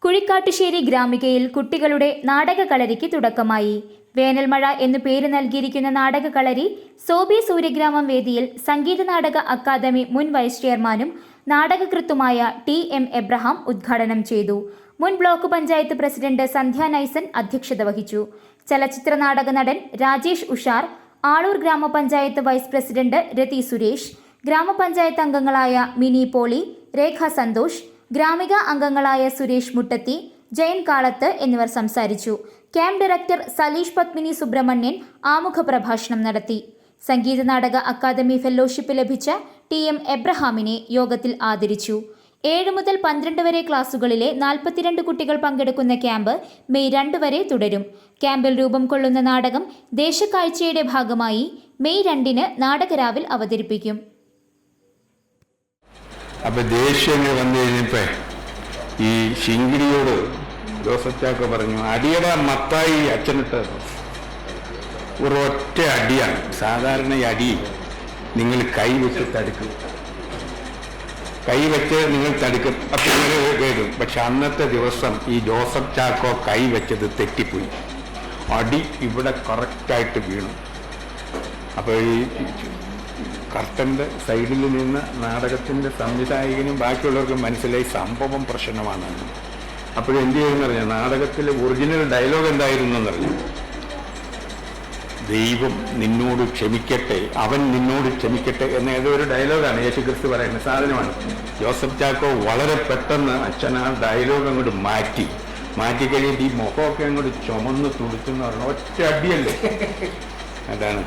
കുഴിക്കാട്ടുശ്ശേരി ഗ്രാമികയിൽ കുട്ടികളുടെ നാടകകളരിക്ക് തുടക്കമായി. വേനൽമഴ എന്നു പേര് നൽകിയിരിക്കുന്ന നാടകകളരി സോബി സൂര്യഗ്രാമം വേദിയിൽ സംഗീത നാടക അക്കാദമി മുൻ വൈസ് ചെയർമാനും നാടകകൃത്തുമായ ടി.എം. എബ്രഹാം ഉദ്ഘാടനം ചെയ്തു. മുൻ ബ്ലോക്ക് പഞ്ചായത്ത് പ്രസിഡന്റ് സന്ധ്യ നൈസൻ അധ്യക്ഷത വഹിച്ചു. ചലച്ചിത്ര നാടക നടൻ രാജേഷ് ഉഷാർ, ആളൂർ ഗ്രാമപഞ്ചായത്ത് വൈസ് പ്രസിഡന്റ് രതി സുരേഷ്, ഗ്രാമപഞ്ചായത്ത് അംഗങ്ങളായ മിനി പോളി, രേഖ സന്തോഷ്, ഗ്രാമിക അംഗങ്ങളായ സുരേഷ് മുട്ടത്തി, ജയൻ കാളത്ത് എന്നിവർ സംസാരിച്ചു. ക്യാമ്പ് ഡയറക്ടർ സലീഷ് പത്മിനി സുബ്രഹ്മണ്യൻ ആമുഖ പ്രഭാഷണം നടത്തി. സംഗീത നാടക അക്കാദമി ഫെലോഷിപ്പ് ലഭിച്ച ടി.എം. എബ്രഹാമിനെ യോഗത്തിൽ ആദരിച്ചു. 7 മുതൽ 12 വരെ ക്ലാസുകളിലെ 42 കുട്ടികൾ പങ്കെടുക്കുന്ന ക്യാമ്പ് മെയ് 2 വരെ തുടരും. ക്യാമ്പിൽ രൂപം കൊള്ളുന്ന നാടകം ദേശക്കാഴ്ചയുടെ ഭാഗമായി മെയ് 2-ന് നാടകരാവിൽ അവതരിപ്പിക്കും. അപ്പം ദേഷ്യങ്ങൾ വന്നു കഴിഞ്ഞപ്പോൾ ഈ ശിങ്കിടിയോട് ജോസഫ് ചാക്കോ പറഞ്ഞു, അടിയടാ മത്തായി അച്ഛനിട്ട് ഒരൊറ്റ അടിയാണ്. സാധാരണ ഈ അടി നിങ്ങൾ കൈവച്ച് തടുക്കും, കൈവച്ച് നിങ്ങൾ തടുക്കും, അപ്പം നിങ്ങൾ കേൾക്കും. പക്ഷെ അന്നത്തെ ദിവസം ഈ ജോസഫ് ചാക്കോ കൈവച്ചത് തെറ്റിപ്പോയി. അടി ഇവിടെ കറക്റ്റായിട്ട് വീണു. അപ്പോൾ ഈ കർട്ടൻ്റെ സൈഡിൽ നിന്ന് നാടകത്തിൻ്റെ സംവിധായകനും ബാക്കിയുള്ളവർക്കും മനസ്സിലായി സംഭവം പ്രശ്നമാണെന്ന്. അപ്പോഴെന്ത് ചെയ്യുമെന്ന് പറഞ്ഞാൽ നാടകത്തിലെ ഒറിജിനൽ ഡയലോഗ് എന്തായിരുന്നു എന്നറിയാം. ദൈവം നിന്നോട് ക്ഷമിക്കട്ടെ, അവൻ നിന്നോട് ക്ഷമിക്കട്ടെ എന്ന ഏതോ ഒരു ഡയലോഗാണ് യേശു ക്രിസ്തു പറയുന്ന സാധനമാണ്. ജോസഫ് ചാക്കോ വളരെ പെട്ടെന്ന് അച്ഛൻ ആ ഡയലോഗ് അങ്ങോട്ട് മാറ്റിക്കഴിഞ്ഞിട്ട് ഈ മുഖമൊക്കെ അങ്ങോട്ട് ചുമന്ന് തുടിച്ചെന്ന് പറഞ്ഞാൽ ഒറ്റ അടിയല്ലേ. അതാണ്